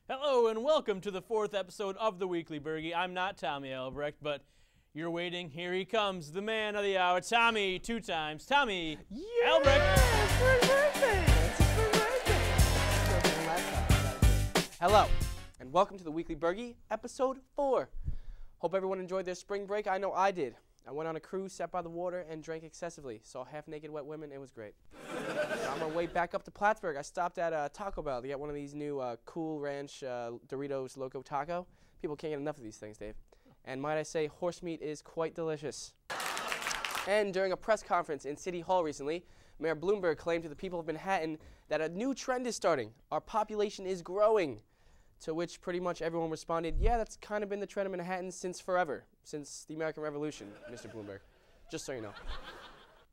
Hello and welcome to the 4th episode of the Weekly Burghy. I'm not Tommy Albrecht, but you're waiting. Here he comes, the man of the hour, Tommy, 2 times. Tommy Albrecht. Hello, and welcome to the Weekly Burghy, episode 4. Hope everyone enjoyed their spring break. I know I did. I went on a cruise, sat by the water, and drank excessively. Saw half-naked wet women. It was great. On my way back up to Plattsburgh, I stopped at Taco Bell to get one of these new Cool Ranch Doritos Loco Taco. People can't get enough of these things, Dave. And might I say, horse meat is quite delicious. And during a press conference in City Hall recently, Mayor Bloomberg claimed to the people of Manhattan that a new trend is starting. Our population is growing. To which pretty much everyone responded, yeah, that's kind of been the trend in Manhattan since forever, since the American Revolution, Mr. Bloomberg, just so you know.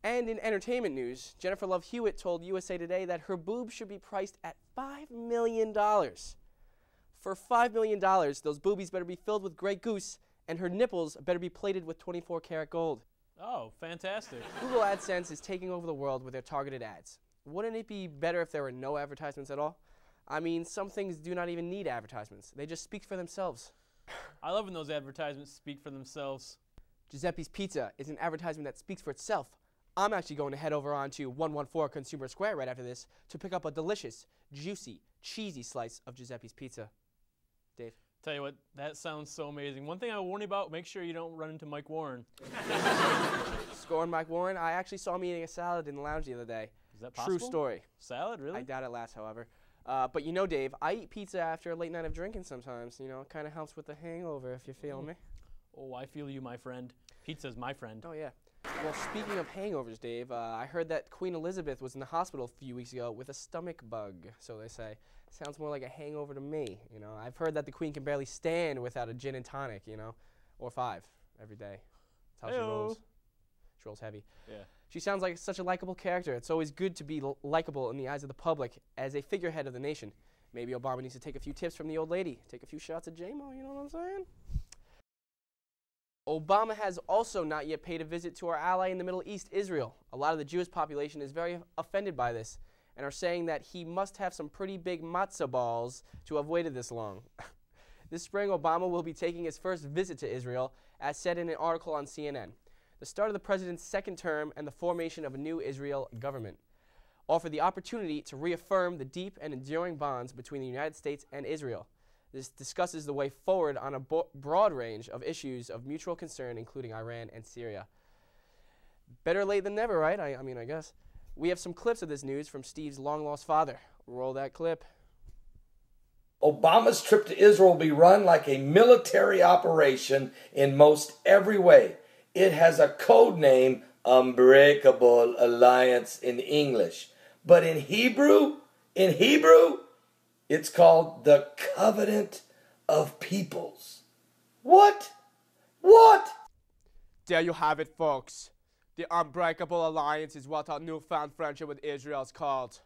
And in entertainment news, Jennifer Love Hewitt told USA Today that her boobs should be priced at $5 million. For $5 million, those boobies better be filled with Grey Goose, and her nipples better be plated with 24-karat gold. Oh, fantastic. Google AdSense is taking over the world with their targeted ads. Wouldn't it be better if there were no advertisements at all? I mean, some things do not even need advertisements. They just speak for themselves. I love when those advertisements speak for themselves. Giuseppe's Pizza is an advertisement that speaks for itself. I'm actually going to head over onto 114 Consumer Square right after this to pick up a delicious, juicy, cheesy slice of Giuseppe's Pizza. Dave? Tell you what, that sounds so amazing. One thing I warn you about, make sure you don't run into Mike Warren. Scoring Mike Warren? I actually saw him eating a salad in the lounge the other day. Is that possible? True story. Salad, really? I doubt it lasts, however. But you know, Dave, I eat pizza after a late night of drinking sometimes. You know, it kind of helps with the hangover, if you feel me. Oh, I feel you, my friend. Pizza's my friend. Oh, yeah. Well, speaking of hangovers, Dave, I heard that Queen Elizabeth was in the hospital a few weeks ago with a stomach bug, so they say. Sounds more like a hangover to me, you know. I've heard that the Queen can barely stand without a gin and tonic, you know, or 5 every day. That's how she rolls. She rolls heavy. Yeah. She sounds like such a likable character. It's always good to be likable in the eyes of the public as a figurehead of the nation. Maybe Obama needs to take a few tips from the old lady. Take a few shots at J-Mo, you know what I'm saying? Obama has also not yet paid a visit to our ally in the Middle East, Israel. A lot of the Jewish population is very offended by this and are saying that he must have some pretty big matzah balls to have waited this long. This spring, Obama will be taking his first visit to Israel, as said in an article on CNN. The start of the president's second term and the formation of a new Israel government offer the opportunity to reaffirm the deep and enduring bonds between the United States and Israel. This discusses the way forward on a broad range of issues of mutual concern, including Iran and Syria. Better late than never, right? I mean, I guess. We have some clips of this news from Steve's long-lost father. Roll that clip. Obama's trip to Israel will be run like a military operation in most every way. It has a code name, Unbreakable Alliance in English. But in Hebrew, it's called the Covenant of Peoples. What? What? There you have it, folks. The Unbreakable Alliance is what our newfound friendship with Israel is called.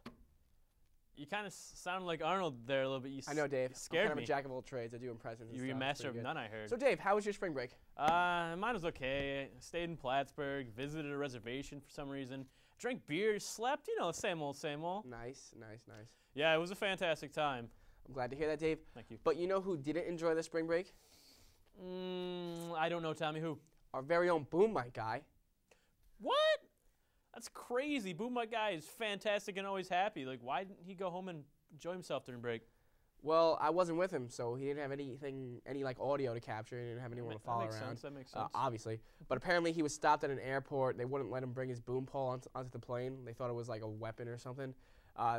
You kind of sound like Arnold there a little bit. I know, Dave. Scared I'm kind me. of a jack of all trades. I do impressions and You're a stuff. master of Pretty good. none, I heard. So, Dave, how was your spring break? Mine was okay. Stayed in Plattsburgh, visited a reservation for some reason, drank beer, slept, you know, same old, same old. Nice, nice, nice. Yeah, it was a fantastic time. I'm glad to hear that, Dave. Thank you. But you know who didn't enjoy the spring break? I don't know, Tommy. Who? Our very own Boom Mike guy. What? That's crazy. Boom, my guy is fantastic and always happy. Like, why didn't he go home and enjoy himself during break? Well, I wasn't with him, so he didn't have any like audio to capture. He didn't have anyone to follow that makes around. Sense. That makes sense. Obviously. But apparently he was stopped at an airport. They wouldn't let him bring his boom pole onto the plane. They thought it was like a weapon or something.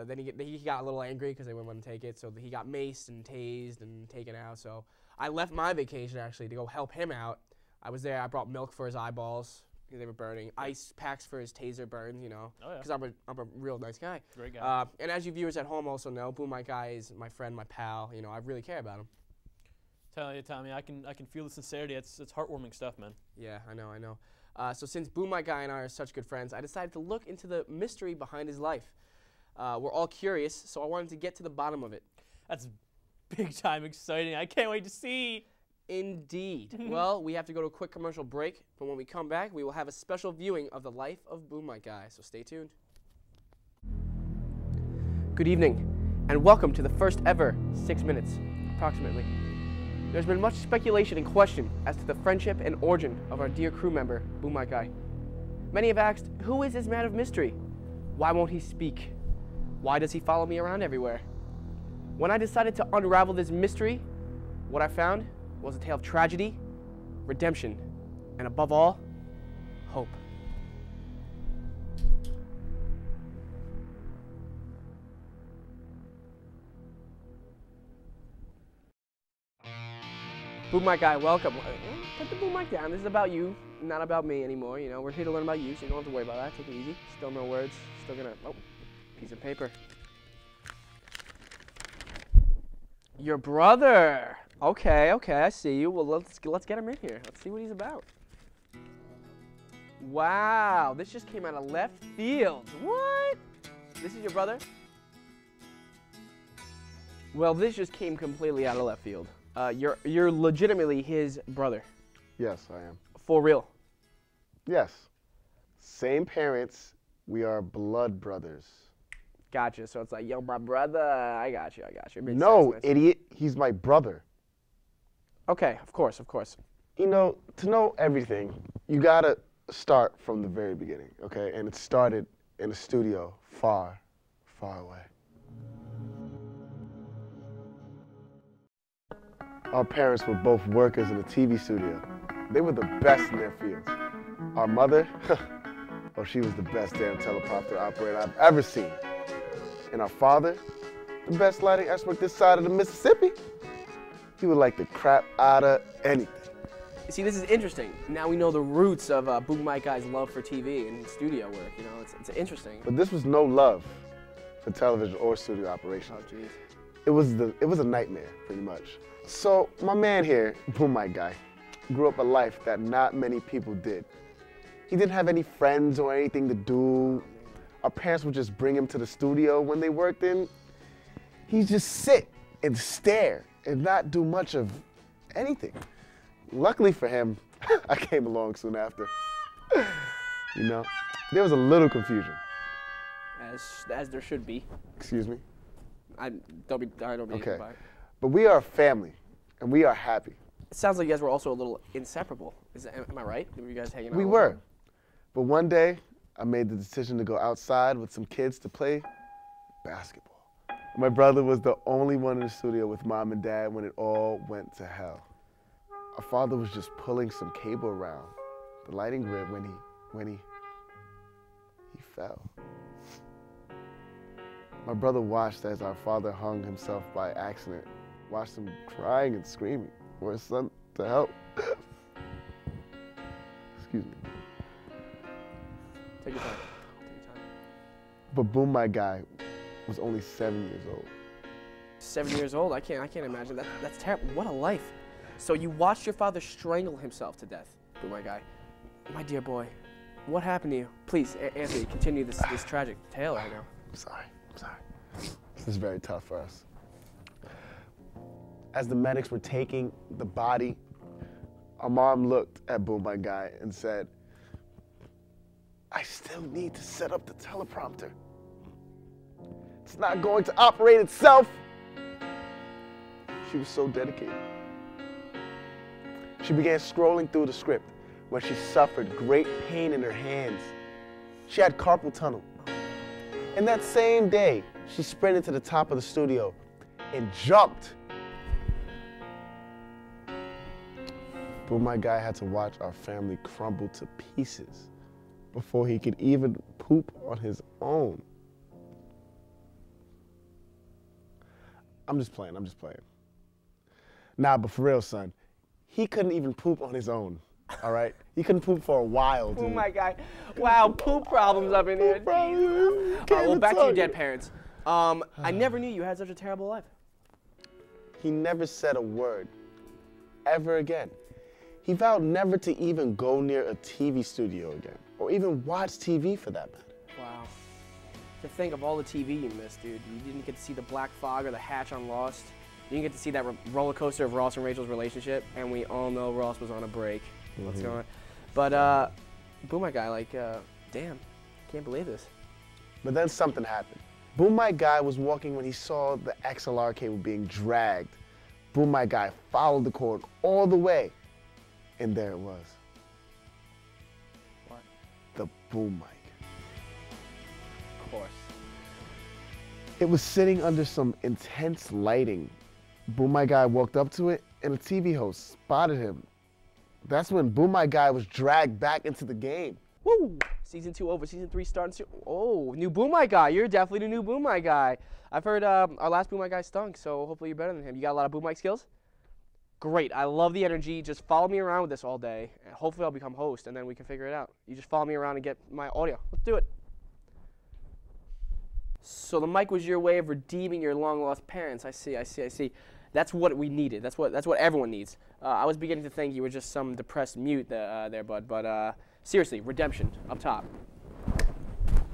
Then he got a little angry because they wouldn't let him take it. So he got maced and tased and taken out. So I left my vacation actually to go help him out. I was there. I brought milk for his eyeballs because they were burning. Ice packs for his taser burns, you know. Oh, yeah. Because I'm a real nice guy. Great guy. And as you viewers at home also know, Boom Mike guy is my friend, my pal. You know, I really care about him. Telling you, Tommy, I can feel the sincerity. It's heartwarming stuff, man. Yeah, I know. So since Boom Mike guy and I are such good friends, I decided to look into the mystery behind his life. We're all curious, so I wanted to get to the bottom of it. That's big time exciting. I can't wait to see. Indeed. Well, we have to go to a quick commercial break, but when we come back, we will have a special viewing of the life of Boom Mike guy, so stay tuned. Good evening, and welcome to the first ever 6 Minutes. approximately. There's been much speculation and question as to the friendship and origin of our dear crew member, Burghy. Many have asked, who is this man of mystery? Why won't he speak? Why does he follow me around everywhere? When I decided to unravel this mystery, what I found was a tale of tragedy, redemption, and above all, hope. Boom mic guy, welcome. Put the boom mic down. This is about you, not about me anymore. You know, we're here to learn about you, so you don't have to worry about that. Take it easy. Still no words. Still gonna. Oh, piece of paper. Your brother. Okay, I see you. Well, let's get him in here. Let's see what he's about. Wow, this just came out of left field. What? This is your brother? Well, this just came completely out of left field. You're legitimately his brother. Yes, I am. For real. Yes. Same parents. We are blood brothers. Gotcha. So it's like, yo, my brother. I got you. It makes No, sense. idiot. He's my brother. Okay, of course. You know, to know everything, you gotta start from the very beginning, okay? And it started in a studio far, far away. Our parents were both workers in a TV studio. They were the best in their fields. Our mother, oh, she was the best damn teleprompter operator I've ever seen. And our father, the best lighting expert this side of the Mississippi. He would like the crap out of anything. See, this is interesting. Now we know the roots of Burghy's love for TV and studio work. You know, it's interesting. But this was no love for television or studio operations. Oh, jeez. It was a nightmare, pretty much. So my man here, Burghy, grew up a life that not many people did. He didn't have any friends or anything to do. Our parents would just bring him to the studio when they worked in. He'd just sit and stare and not do much of anything. Luckily for him, I came along soon after. You know, there was a little confusion. As there should be. Excuse me? I don't be Okay. by it. But we are a family, and we are happy. It sounds like you guys were also a little inseparable. Am I right? Were you guys hanging out? We all the were. time? But one day, I made the decision to go outside with some kids to play basketball. My brother was the only one in the studio with mom and dad when it all went to hell. Our father was just pulling some cable around the lighting grid when he fell. My brother watched as our father hung himself by accident, watched him crying and screaming for his son to help. Excuse me. Take your time. But Burghy was only 7 years old. 7 years old? I can't imagine that. That's terrible. What a life. So you watched your father strangle himself to death, Burghy. My dear boy, what happened to you? Please, Anthony, continue this tragic tale right now. I'm sorry. This is very tough for us. As the medics were taking the body, our mom looked at Burghy and said, I still need to set up the teleprompter. It's not going to operate itself. She was so dedicated. She began scrolling through the script when she suffered great pain in her hands. She had carpal tunnel. And that same day, she sprinted to the top of the studio and jumped. Burghy had to watch our family crumble to pieces before he could even poop on his own. I'm just playing. Nah, but for real, son, he couldn't even poop on his own, all right? He couldn't poop for a while, dude. Burghy. Wow, poop problems up in here. Well, back to your dead parents. I never knew you had such a terrible life. He never said a word, ever again. He vowed never to even go near a TV studio again, or even watch TV for that matter. Wow. To think of all the TV you missed, dude. You didn't get to see the Black Fog or the Hatch on Lost. You didn't get to see that roller coaster of Ross and Rachel's relationship, and we all know Ross was on a break. What's going on? But, Burghy, like, damn, can't believe this. But then something happened. Burghy was walking when he saw the XLR cable being dragged Boom My Guy followed the cord all the way, and there it was. What? The boom mic. Of course. It was sitting under some intense lighting. Boom My Guy walked up to it, and a TV host spotted him. That's when Boom My Guy was dragged back into the game. Woo! Season 2 over, Season 3 starting soon. Oh, new Boom My Guy. You're definitely the new Boom My Guy. I've heard our last Boom My Guy stunk, so hopefully you're better than him. You got a lot of Boom Mic skills? Great. I love the energy. Just follow me around with this all day, and hopefully I'll become host, and then we can figure it out. You just follow me around and get my audio. Let's do it. So the mic was your way of redeeming your long-lost parents. I see. That's what we needed. That's what everyone needs. I was beginning to think you were just some depressed mute there, bud. But seriously, redemption up top.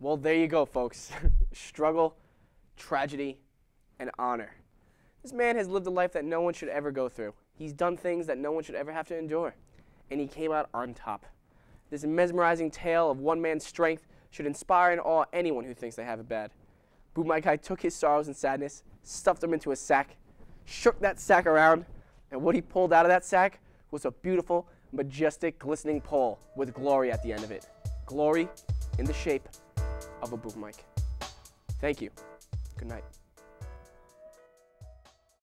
Well, there you go, folks. Struggle, tragedy, and honor. This man has lived a life that no one should ever go through. He's done things that no one should ever have to endure, and he came out on top. This mesmerizing tale of one man's strength should inspire and awe anyone who thinks they have it bad. Boom My Guy took his sorrows and sadness, stuffed them into a sack, shook that sack around, and what he pulled out of that sack was a beautiful, majestic, glistening pole with glory at the end of it. Glory in the shape of a boom mic. Thank you. Good night.